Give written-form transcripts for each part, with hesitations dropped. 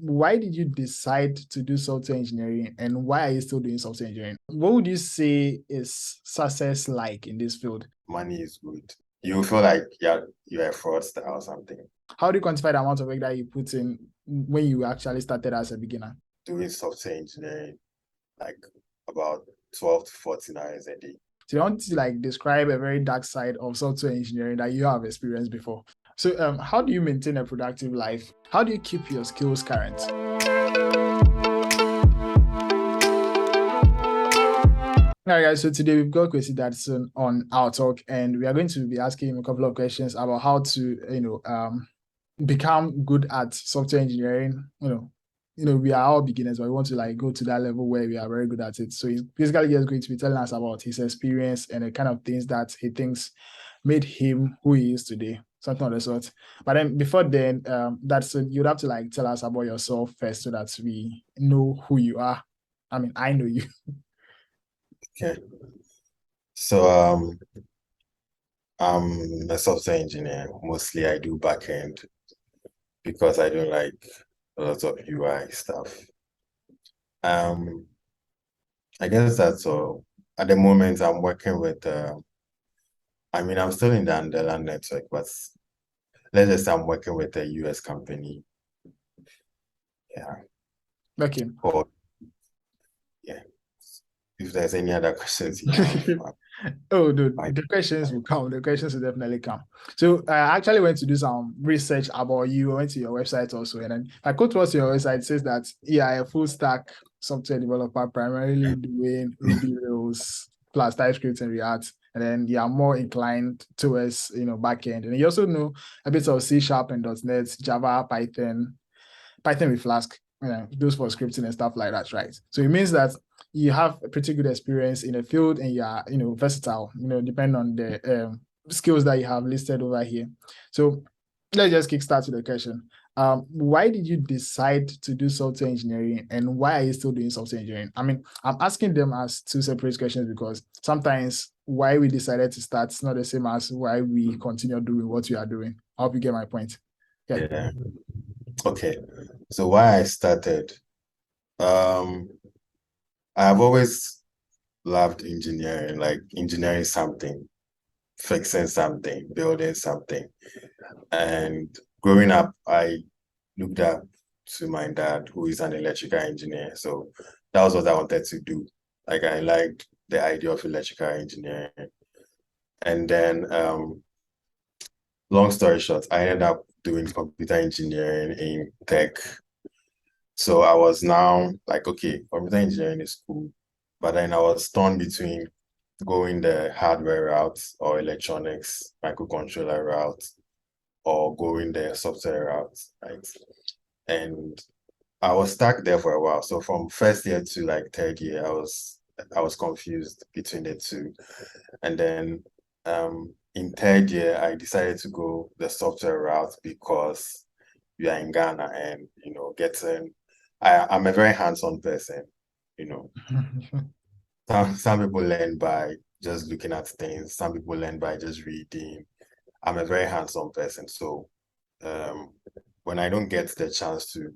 why did you decide to do software engineering, and why are you still doing software engineering? What would you say is success like in this field? Money is good. You feel like you're a fraudster or something. How do you quantify the amount of work that you put in when you actually started as a beginner? Doing software engineering, like about 12 to 14 hours a day. So you want to like describe a very dark side of software engineering that you have experienced before. So how do you maintain a productive life? How do you keep your skills current? All right, guys. So today we've got Kwesi Dadson on ourTalk, and we are going to be asking him a couple of questions about how to, become good at software engineering. We are all beginners, but we want to like go to that level where we are very good at it. So he's basically just going to be telling us about his experience and the kind of things that he thinks made him who he is today, something of the sort. But then before then, you'd have to like tell us about yourself first so that we know who you are. I mean, I know you. Okay. So I'm a software engineer. Mostly I do backend because I don't like a lot of UI stuff. I guess that's all. At the moment I'm working with I'm still in the Underland network, but let's just say I'm working with a US company. Yeah. Okay. Or yeah. If there's any other questions you have. Oh, dude, the questions will come. The questions will definitely come. So I actually went to do some research about you. I went to your website also, and then I quote what's your website says that a full stack software developer, primarily doing Ruby Rails plus TypeScript and React, and then you are more inclined towards backend, and you also know a bit of C# and .NET, Java, Python with Flask, those for scripting and stuff like that, right? So it means that you have a pretty good experience in the field and you are, versatile, depending on the skills that you have listed over here. So let's just kickstart with the question. Why did you decide to do software engineering, and why are you still doing software engineering? I mean, I'm asking them as two separate questions because sometimes why we decided to start is not the same as why we continue doing what we are doing. I hope you get my point. Yeah. Okay. So why I started, um, I've always loved engineering, like engineering something, fixing something, building something. And growing up, I looked up to my dad, who is an electrical engineer. So that was what I wanted to do. Like I liked the idea of electrical engineering. And then long story short, I ended up doing computer engineering in tech. So I was now like, okay, computer engineering is cool. But then I was torn between going the hardware route or electronics, microcontroller route, or going the software route, right? And I was stuck there for a while. So from first year to like third year, I was confused between the two. And then in third year, I decided to go the software route because we are in Ghana and I'm a very hands-on person, you know. Some people learn by just looking at things, some people learn by just reading. I'm a very hands-on person. So um when I don't get the chance to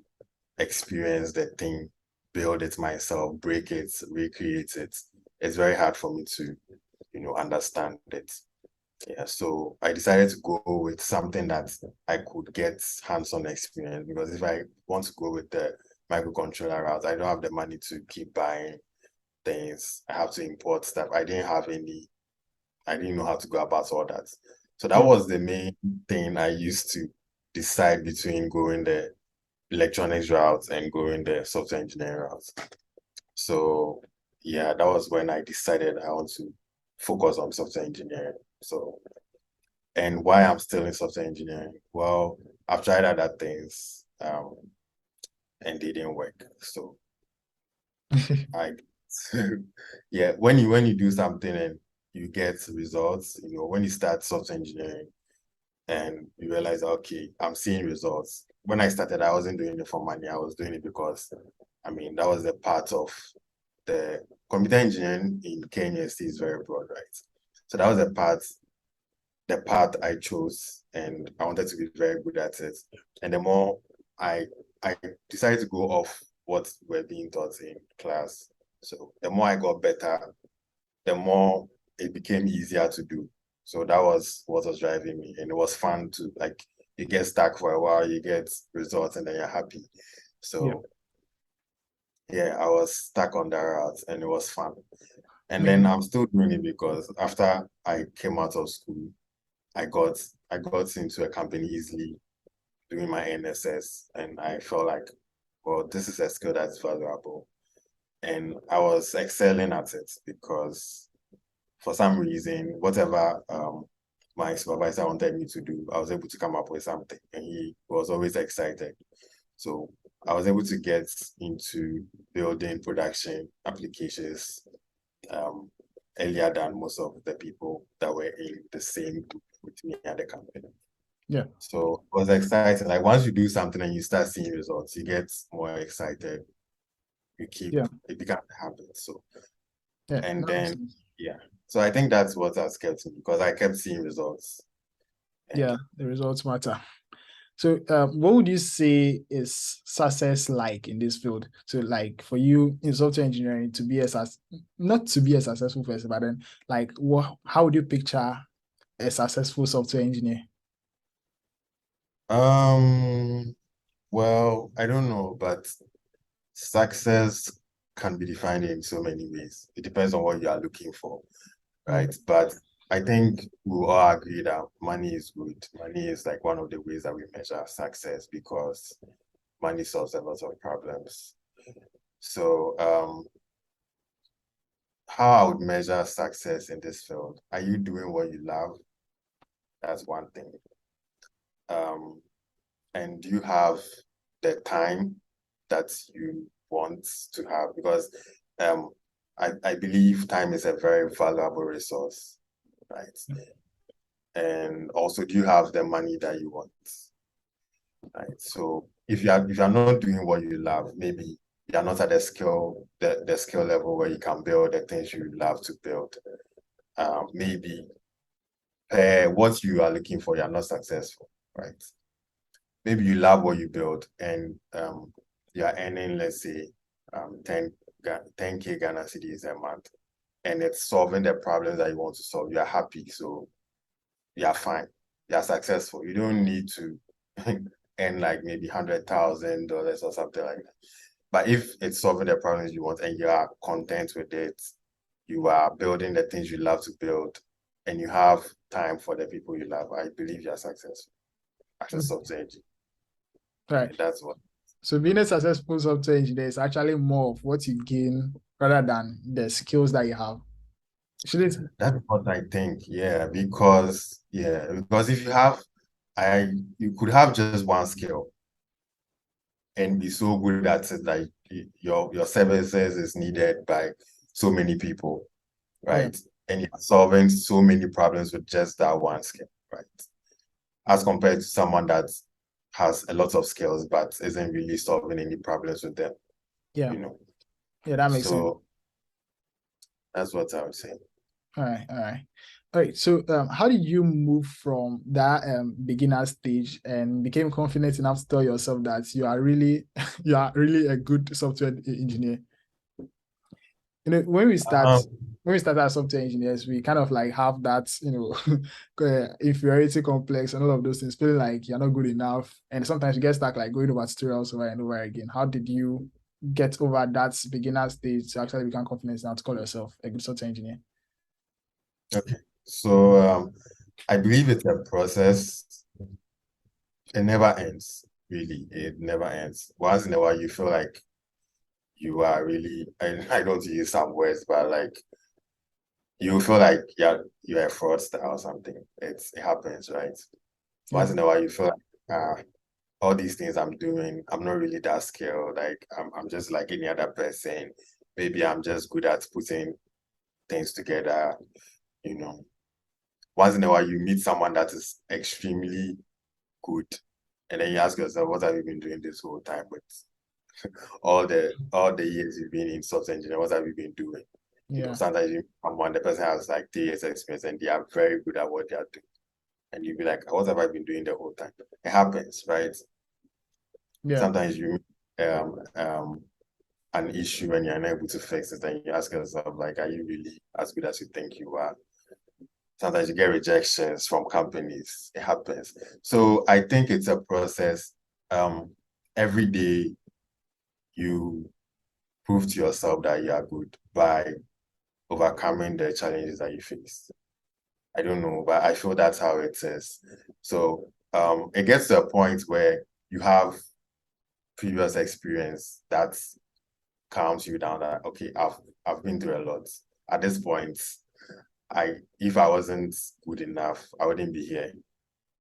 experience the thing, build it myself, break it, recreate it, it's very hard for me to, understand it. Yeah, so I decided to go with something that I could get hands-on experience, because if I want to go with the microcontroller route, I don't have the money to keep buying things. I have to import stuff. I didn't know how to go about all that. So that Yeah. was the main thing I used to decide between going the electronics route and going the software engineering route. So yeah, that was when I decided I want to focus on software engineering. So, and why I'm still in software engineering? Well, I've tried other things, and they didn't work. So I, yeah, when you do something and you get results, when you start software engineering and you realize, okay, I'm seeing results. When I started, I wasn't doing it for money. I was doing it because, that was the part of the computer engineering in Kenya is very broad, right? So that was the path I chose, and I wanted to be very good at it. And the more I I decided to go off what we're being taught in class. So the more I got better, the more it became easier to do. So that was what was driving me. And it was fun to, like, you get stuck for a while, you get results, and then you're happy. Yeah. So yeah, I was stuck on that route and it was fun. And then Making I'm still doing it because after I came out of school, I got into a company easily doing my NSS, and I felt like, well, this is a skill that's valuable. And I was excelling at it because for some reason, whatever my supervisor wanted me to do, I was able to come up with something, and he was always excited. So I was able to get into building production applications um, earlier than most of the people that were in the same group with me at the company. yeah. So it was exciting. Like once you do something and you start seeing results, you get more excited. You keep Yeah. it becomes a habit. So Yeah. and That makes then sense. yeah. So I think that's what has kept me because I kept seeing results. And Yeah, the results matter. So, what would you say is success like in this field? So, like for you in software engineering to be not to be a successful person, but then like what? How would you picture a successful software engineer? Well, I don't know, but success can be defined in so many ways. It depends on what you are looking for, Yeah, right? But I think we all agree that money is good. Money is like one of the ways that we measure success because money solves a lot of problems. So, how I would measure success in this field, are you doing what you love? That's one thing. Um, and do you have the time that you want to have? Because um, I believe time is a very valuable resource, right? And also, do you have the money that you want? Right. So if you're not doing what you love, maybe you're not at the skill level where you can build the things you love to build. Maybe what you are looking for, you're not successful, right? Maybe you love what you build and you're earning, let's say, 10K Ghana cedis a month, and it's solving the problems that you want to solve. You're happy, so you're fine. You're successful. You don't need to earn like maybe $100,000 or something like that. But if it's solving the problems you want and you are content with it, you are building the things you love to build, and you have time for the people you love, I believe you're successful as a software engineer. right. And that's what. So, being a successful software engineer is actually more of what you gain rather than the skills that you have. Should it? That's what I think. Because if you have, you could have just one skill and be so good at it, like your services is needed by so many people, Yeah, right? And you're solving so many problems with just that one skill, right? As compared to someone that has a lot of skills but isn't really solving any problems with them, yeah, you know. yeah. That makes sense. So that's what I would say. All right, all right. All right. So, how did you move from that beginner stage and became confident enough to tell yourself that you are really, you are really a good software engineer? You know, Um, when we start as software engineers, we kind of like have that, inferiority complex and all of those things, feeling like you're not good enough, and sometimes you get stuck like going over tutorials over and over again. How did you get over that beginner stage to actually become confident enough to call yourself a good software engineer? okay. So I believe it's a process. It never ends, really. It never ends. Once in a while, you feel like you are really, I don't use some words, but like you feel like you're a fraudster or something. It happens, right? Yeah, Once in a while, you feel like all these things I'm doing, I'm not really that skilled. Like I'm just like any other person. Maybe I'm just good at putting things together, you know. Once in a while, you meet someone that is extremely good, and then you ask yourself, what have you been doing this whole time with all the years you've been in software engineering? What have you been doing? yeah, Sometimes you someone the person has like 3 years experience and they are very good at what they are doing. And you'll be like, what have I been doing the whole time? It happens, right? Yeah. Sometimes you an issue and you're unable to fix it, and you ask yourself, like, are you really as good as you think you are? Sometimes you get rejections from companies. It happens. So I think it's a process. Every day you prove to yourself that you are good by overcoming the challenges that you face. I don't know, but I feel that's how it is. So it gets to a point where you have previous experience that calms you down that okay, I've been through a lot. At this point, if I wasn't good enough, I wouldn't be here.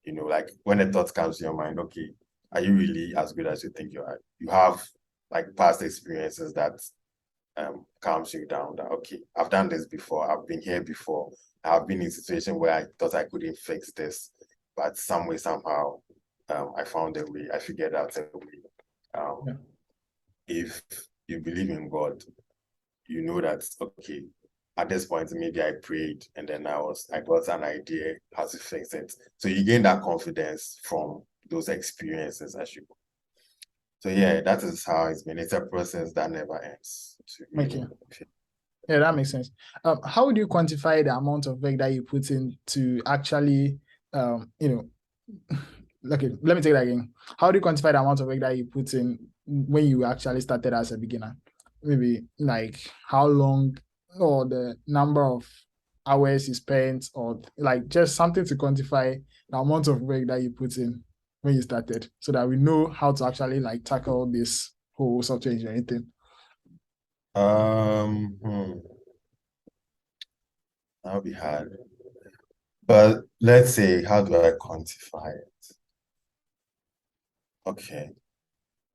You know, like when a thought comes to your mind, okay, are you really as good as you think you are? You have like past experiences that calms you down that okay, I've done this before, I've been here before, I've been in a situation where I thought I couldn't fix this, but some way, somehow, I found a way, I figured out a way. Yeah. If you believe in God, you know that okay, at this point maybe I prayed and then I got an idea how to fix it. So you gain that confidence from those experiences as you go. So yeah, that is how it's been. It's a process that never ends to really. Okay. Yeah, that makes sense. How would you quantify the amount of work that you put in to actually, you know, okay, let me take that again. How do you quantify the amount of work that you put in when you actually started as a beginner? Maybe like how long or the number of hours you spent, or like just something to quantify the amount of work that you put in when you started, so that we know how to actually like tackle this whole software engineering thing. Hmm, that'll be hard. But let's say, how do I quantify it? Okay.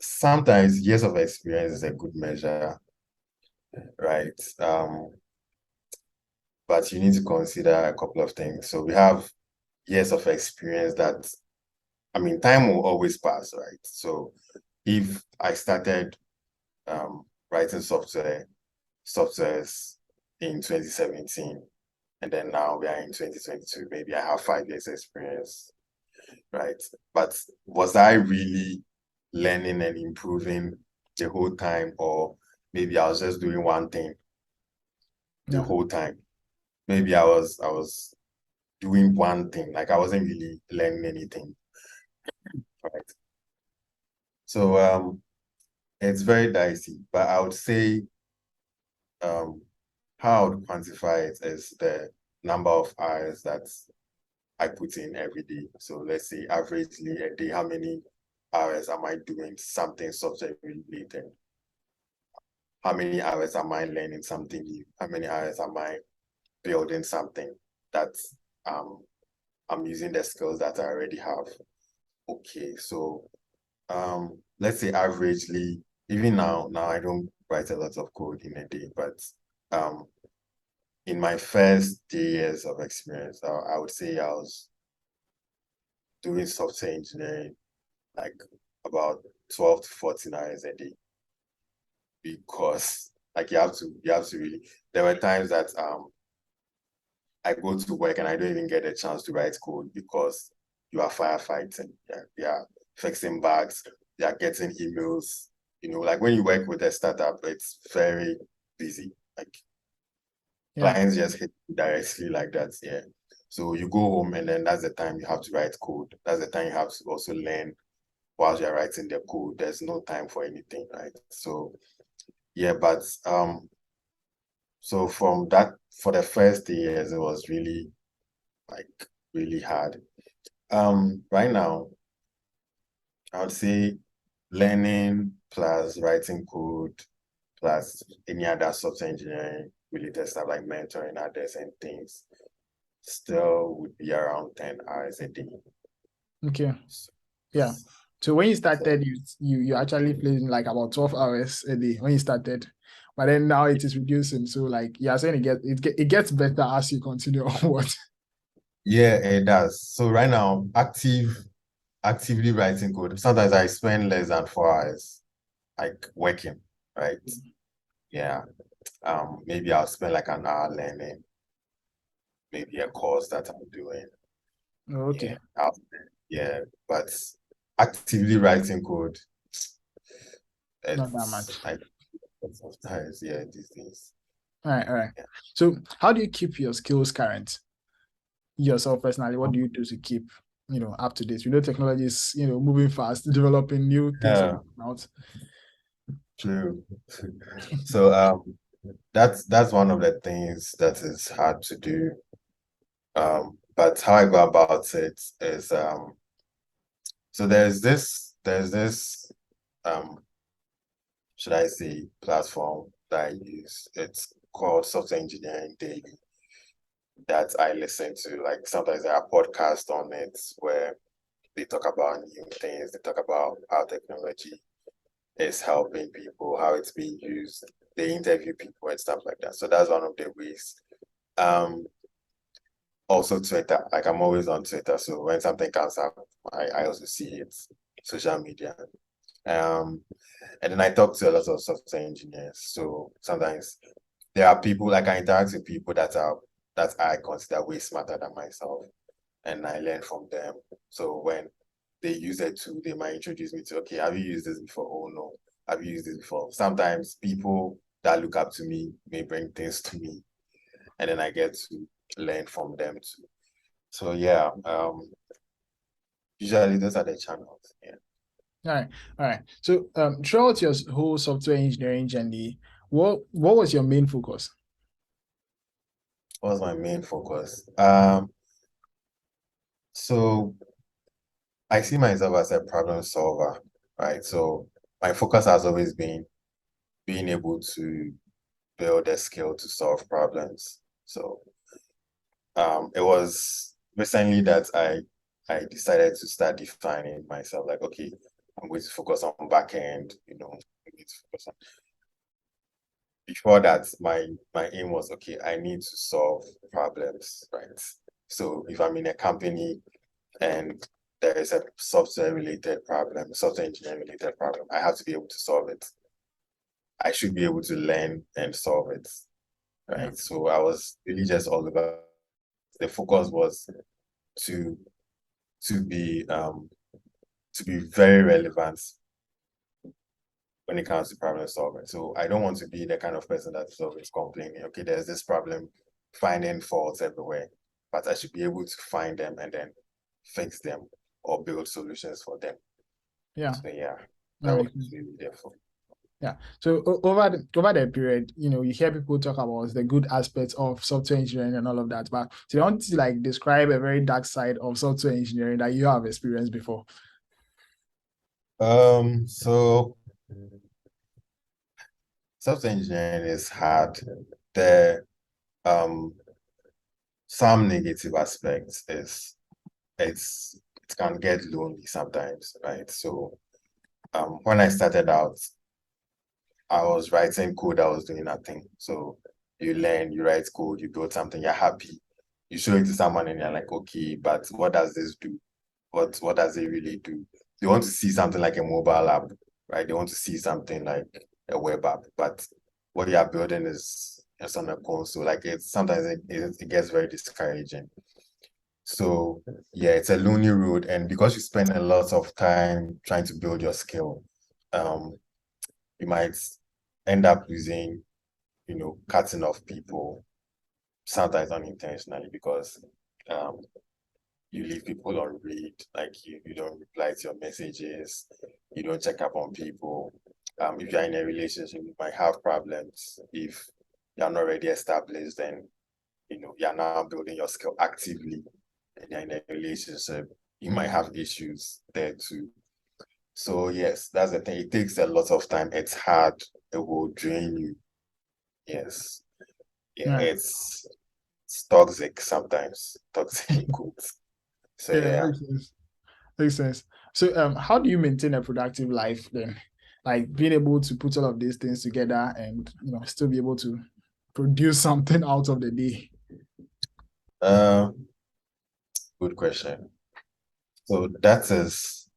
Sometimes years of experience is a good measure, right? But you need to consider a couple of things. So we have years of experience that, I mean, time will always pass, right? So if I started writing softwares in 2017, and then now we are in 2022, maybe I have 5 years experience, right? But was I really learning and improving the whole time, or maybe I was just doing one thing the Yeah. whole time? Maybe I was doing one thing, like I wasn't really learning anything, right? So it's very dicey, but I would say how I would quantify it is the number of hours that I put in every day. So let's say averagely a day, how many hours am I doing something software related? How many hours am I learning something new? How many hours am I building something that I'm using the skills that I already have? Okay, so let's say averagely, even now I don't write a lot of code in a day, but um in my first 3 years of experience, I would say I was doing software engineering like about 12 to 14 hours a day, because like you have to really, there were times that I go to work and I don't even get a chance to write code because you are firefighting. Yeah, fixing bugs, they are getting emails. You know, like when you work with a startup, it's very busy. Like Yeah. clients just hit you directly like that. Yeah. So you go home and then that's the time you have to write code. That's the time you have to also learn while you're writing the code. There's no time for anything, right? So yeah, but so from that, for the first 3 years, it was really like really hard. Right now, I would say learning plus writing code plus any other software engineering related stuff like mentoring others and things still would be around 10 hours a day. Okay. So, Yeah. So when you so started, you actually played in like about 12 hours a day when you started, but then now it is reducing. So like you're saying it gets better as you continue onward. yeah, it does. So right now, actively writing code. Sometimes I spend less than 4 hours like working, right? Yeah. Maybe I'll spend like an hour learning, maybe a course that I'm doing. Okay. Yeah. Yeah. But actively writing code, Not that much. Sometimes, yeah, these days. All right, all right. Yeah. So how do you keep your skills current? Yourself personally, what do you do to keep, up to date? We know technology is, moving fast, developing new things Yeah, out. true. So that's one of the things that is hard to do. But how I go about it is so there's this um should I say platform that I use. It's called Software Engineering Daily that I listen to. Like sometimes there are podcasts on it where they talk about new things, they talk about how technology is helping people, how it's being used. They interview people and stuff like that. So that's one of the ways. Um, Also Twitter, like I'm always on Twitter. So when something comes up, I also see it, social media. Um, and then I talk to a lot of software engineers. So sometimes there are people like I interact with people that I consider way smarter than myself, and I learn from them. So when they use a tool, they might introduce me to, okay, have you used this before? Oh no, have you used this before? Sometimes people that look up to me may bring things to me, and then I get to learn from them too. So yeah, usually those are the channels. Yeah. All right, all right. So throughout your whole software engineering journey, what was your main focus? What was my main focus? So I see myself as a problem solver, right? So my focus has always been being able to build a skill to solve problems. So it was recently that I decided to start defining myself like, okay, I'm going to focus on back end, I'm going to focus on before that, my aim was okay, I need to solve problems, right? So if I'm in a company and there is a software related problem, software engineering related problem, I have to be able to solve it. I should be able to learn and solve it, Yeah, right? So I was really just all about the focus was to to be um to be very relevant when it comes to problem solving. So I don't want to be the kind of person that's always complaining, okay, there's this problem, finding faults everywhere, but I should be able to find them and then fix them or build solutions for them. yeah, So yeah, that that was makes sense. really therefore. Yeah. So over the period, you hear people talk about the good aspects of software engineering and all of that, but so you want to like describe a very dark side of software engineering that you have experienced before. So software engineering is hard. There um some negative aspects is it can get lonely sometimes, right? So when I started out, I was writing code, I was doing nothing. So you learn, you write code, you build something, you're happy. You show it to someone and you're like, okay, but what does this do? What does it really do? They want to see something like a mobile app, right? They want to see something like a web app, but what you are building is on a console. Like it's sometimes it gets very discouraging. So yeah, it's a lonely road, and because you spend a lot of time trying to build your skill, um, you might end up losing, cutting off people, sometimes unintentionally because um, you leave people on read, like you don't reply to your messages, you don't check up on people. If you're in a relationship, you might have problems. If you're not already established, then you're now building your skill actively and you're in a relationship, you might have issues there too. So yes, that's the thing. It takes a lot of time. It's hard. It will drain you. Yes. Yeah, Yeah. it's toxic sometimes. Toxic in quotes. So Yeah, yeah. makes sense. Makes sense. So how do you maintain a productive life then? Like being able to put all of these things together and still be able to produce something out of the day. Um, Good question. So that is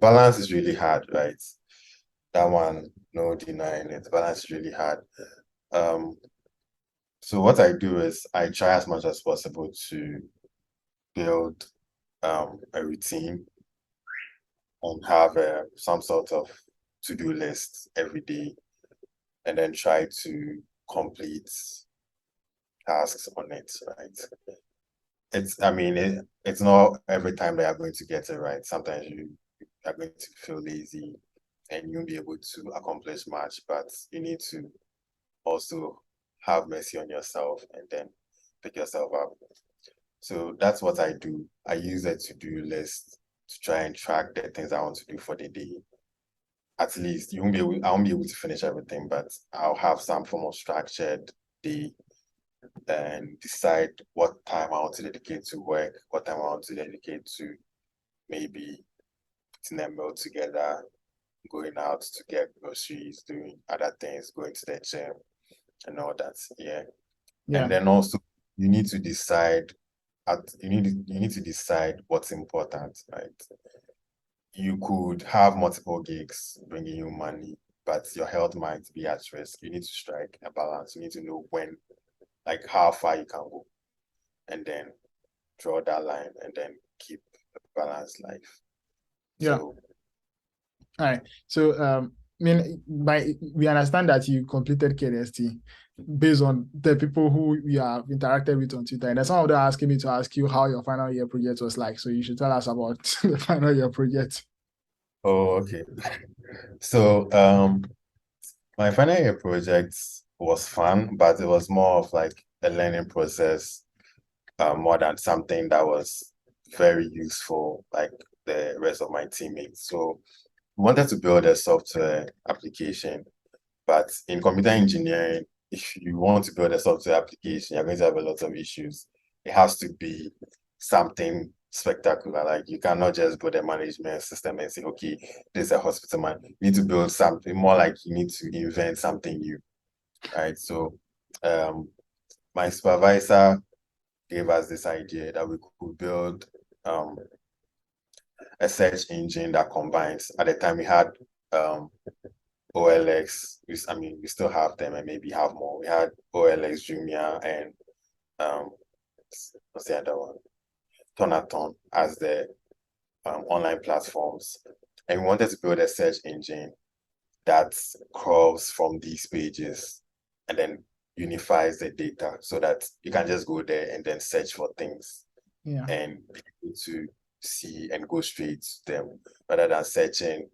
balance is really hard, right? That one, no denying it. Balance is really hard. Um, so what I do is I try as much as possible to build a routine and have some sort of to-do list every day and then try to complete tasks on it, right? It's not every time that you're going to get it right. Sometimes you are going to feel lazy and you won't be able to accomplish much, but you need to also have mercy on yourself and then pick yourself up. So that's what I do. I use a to-do list to try and track the things I want to do for the day. At least I won't be able to finish everything, but I'll have some form of structured day and decide what time I want to dedicate to work, what time I want to dedicate to maybe putting a meal together, going out to get groceries, doing other things, going to the gym and all that. Yeah. And then also you need to decide you need to decide what's important, right? You could have multiple gigs bringing you money, but your health might be at risk. You need to strike a balance. You need to know when, like how far you can go, and then draw that line and then keep a balanced life. Yeah. So, all right. So we understand that you completed KDST based on the people who we have interacted with on Twitter. And there's some of them asking me to ask you how your final year project was like. So you should tell us about the final year project. oh, okay. So my final year project was fun, but it was more of like a learning process, more than something that was very useful, like the rest of my teammates. So we wanted to build a software application, but in computer engineering, if you want to build a software application, you're going to have a lot of issues. It has to be something spectacular. Like you cannot just build a management system and say, okay, this is a hospital man. You need to build something more like you need to invent something new, right? So my supervisor gave us this idea that we could build a search engine that combines. At the time, we had OLX. We still have them and maybe have more. We had OLX, Jumia, and what's the other one? Tonaton as the online platforms. And we wanted to build a search engine that crawls from these pages and then unifies the data so that you can just go there and then search for things and be able to see and go straight to them rather than searching,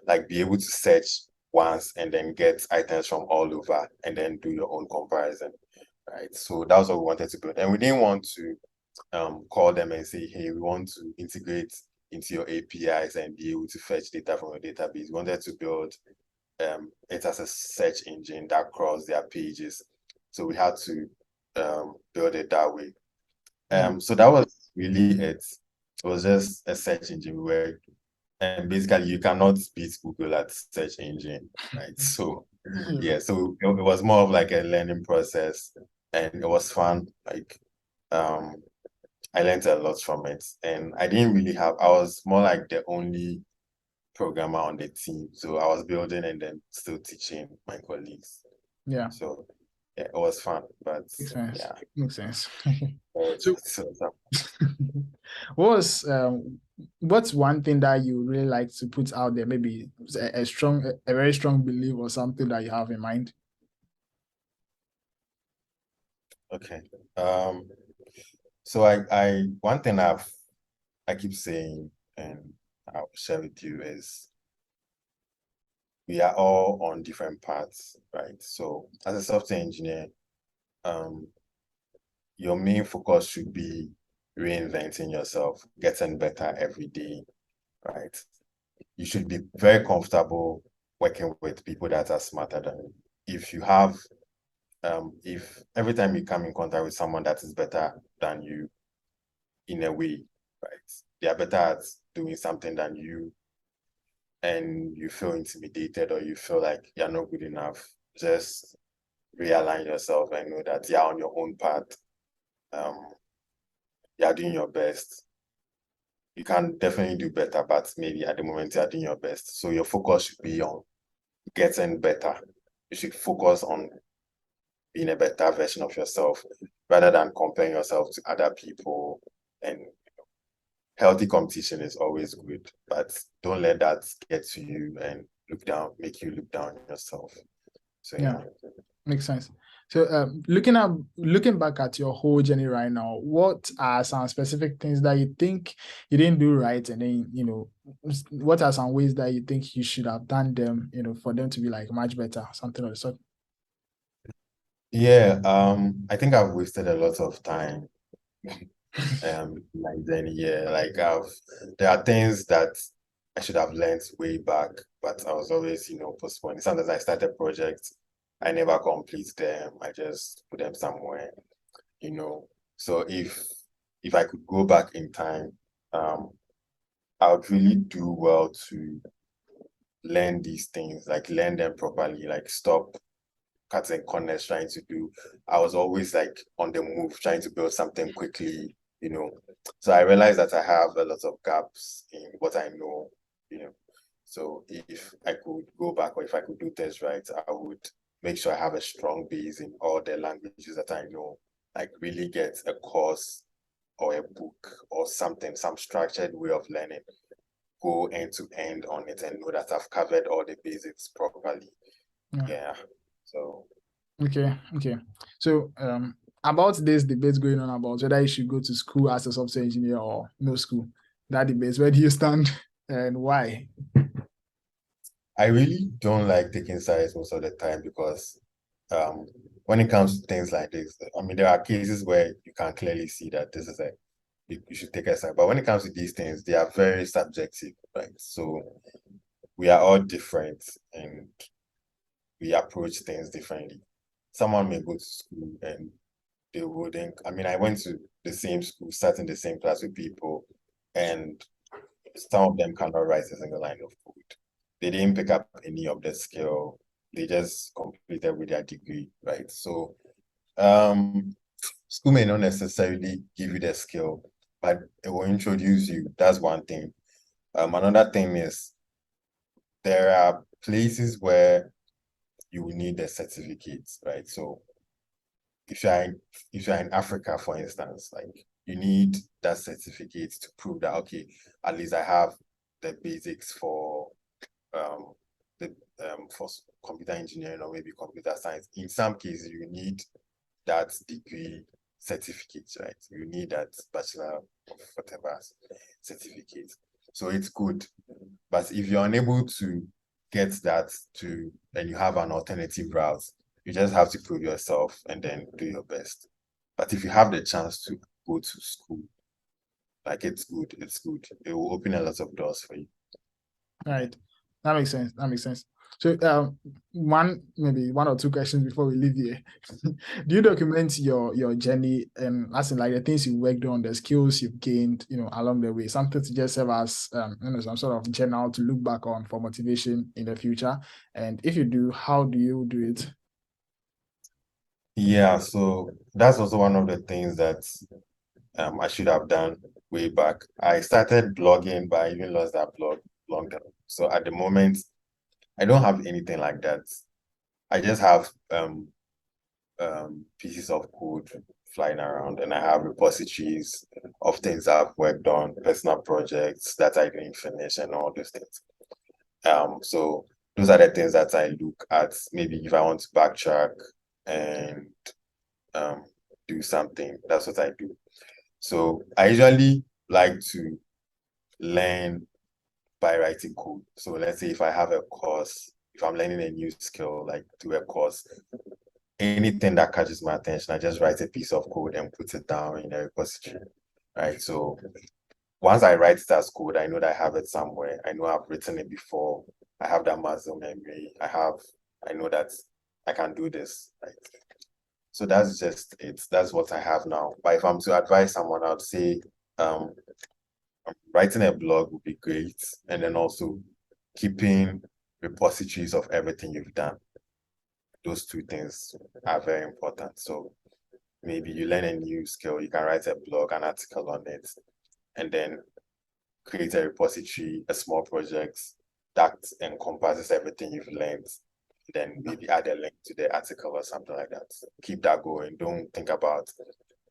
like be able to search once and then get items from all over and then do your own comparison, right? So that was what we wanted to build. And we didn't want to call them and say, hey, we want to integrate into your APIs and be able to fetch data from your database. We wanted to build it as a search engine that crawls their pages. So we had to build it that way. So that was really it. It was just a search engine where, and basically you cannot beat Google at search engine, right? So yeah, so it was more of like a learning process, and it was fun. Like I learned a lot from it, and I was more like the only programmer on the team, so I was building and then still teaching my colleagues. Yeah. So yeah, it was fun, but Makes sense. yeah, Makes sense. so what's one thing that you really like to put out there? Maybe a very strong belief or something that you have in mind. okay. So I one thing I keep saying and I'll share with you is we are all on different paths, right? So as a software engineer, your main focus should be reinventing yourself, getting better every day, right? You should be very comfortable working with people that are smarter than you. If you have, if every time you come in contact with someone that is better than you in a way, right? They are better at doing something than you, and you feel intimidated or you feel like you're not good enough, just realign yourself and know that you're on your own path. You're doing your best. You can definitely do better, but maybe at the moment you're doing your best. So your focus should be on getting better. You should focus on being a better version of yourself rather than comparing yourself to other people. And healthy competition is always good, but don't let that get to you and make you look down on yourself. So Yeah, makes sense. So looking back at your whole journey right now, what are some specific things that you think you didn't do right, and then what are some ways that you think you should have done them, for them to be like much better, something of the sort? yeah, I think I've wasted a lot of time like then yeah, like there are things that I should have learned way back, but I was always, postponing. Sometimes I started projects, I never complete them, I just put them somewhere, you know. So if I could go back in time, um, I would really do well to learn these things, like learn them properly, like stop cutting corners trying to do. I was always like on the move, trying to build something quickly, you know. So I realized that I have a lot of gaps in what I know, you know. So if I could go back, or if I could do this right, I would make sure I have a strong base in all the languages that I know, like really get a course or a book or something, some structured way of learning, go end to end on it and know that I've covered all the basics properly. Yeah. Yeah. So Okay. So about this debate going on about whether you should go to school as a software engineer or no school, that debate, where do you stand and why? I really don't like taking sides most of the time because when it comes to things like this, I mean, there are cases where you can clearly see that this is you should take a side. But when it comes to these things, they are very subjective, right? So we are all different and we approach things differently. Someone may go to school and they wouldn't. I mean, I went to the same school, sat in the same class with people, and some of them cannot write a single line of code. They didn't pick up any of the skill. They just completed with their degree, right? So school may not necessarily give you the skill, but it will introduce you. That's one thing. Another thing is there are places where you will need the certificates, right? So if you're in Africa, for instance, like you need that certificate to prove that okay, at least I have the basics um the for computer engineering or maybe computer science. In some cases, you need that degree certificate, right? You need that bachelor of whatever certificate. So it's good. But if you're unable to get that and you have an alternative route, you just have to prove yourself and then do your best. But if you have the chance to go to school, like it's good, it's good. It will open a lot of doors for you. Right. That makes sense. That makes sense. So maybe one or two questions before we leave here. Do you document your journey and as in like the things you worked on, the skills you've gained, along the way, something to just serve as some sort of journal to look back on for motivation in the future? And if you do, how do you do it? Yeah, so that's also one of the things that I should have done way back. I started blogging, but I even lost that blog long time. So at the moment, I don't have anything like that. I just have pieces of code flying around, and I have repositories of things I've worked on, personal projects that I didn't finish, and all those things. So those are the things that I look at. Maybe if I want to backtrack and um, do something, that's what I do. So I usually like to learn by writing code. So let's say if I have a course, if I'm learning a new skill, like do a course, anything that catches my attention, I just write a piece of code and put it down in a repository, right? So once I write that code, I know that I have it somewhere. I know I've written it before. I have that muscle memory. I know that I can do this, right? So that's just it. That's what I have now. But if I'm to advise someone, I'd say um, writing a blog would be great. And then also keeping repositories of everything you've done. Those two things are very important. So maybe you learn a new skill, you can write a blog, an article on it, and then create a repository, a small project that encompasses everything you've learned. Then maybe add a link to the article or something like that. Keep that going. Don't think about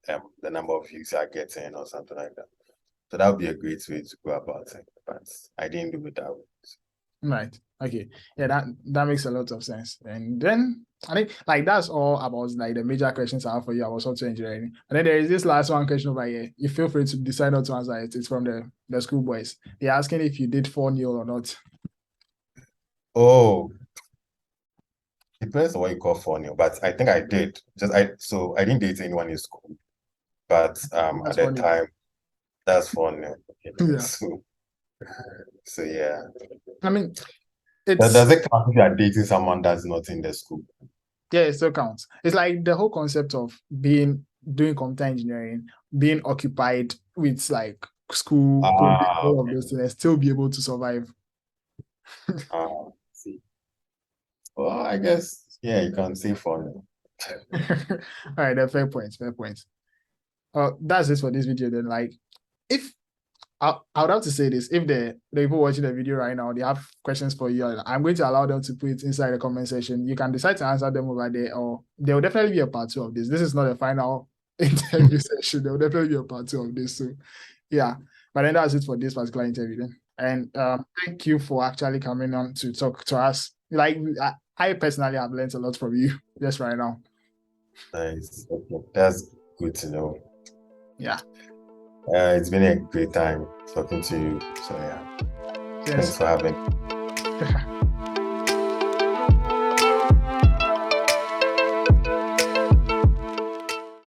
the number of views you're getting or something like that. So that would be a great way to go about it. But I didn't do it that way. Right. Okay. Yeah, that makes a lot of sense. And then I think like that's all about like the major questions I have for you about software engineering. And then there is this last one question over here. You feel free to decide not to answer it. It's from the schoolboys. They're asking if you did 4-0 or not. Oh, depends on what you call funny, but I think I did. So I didn't date anyone in school, but at That's that funny. time, that's funny. Yeah. So yeah. I mean, Does it's it count if you are dating someone that's not in the school? yeah, it still counts. It's like the whole concept of doing computer engineering, being occupied with like school, coding, all of Okay. those things, and still be able to survive. See. Well, I guess yeah, you can say funny. All right, then fair point, fair point. That's it for this video. Then, like, if I would have to say this, if the people watching the video right now, they have questions for you, I'm going to allow them to put it inside the comment section. You can decide to answer them over there, or there will definitely be a part 2 of this. This is not a final interview session. There will definitely be a part 2 of this. So, yeah. But then that's it for this particular interview. Then, and thank you for actually coming on to talk to us. Like, I personally have learned a lot from you just right now. Nice. Okay. That's good to know. Yeah. It's been a great time talking to you. So yeah. Yes. Thanks for having me.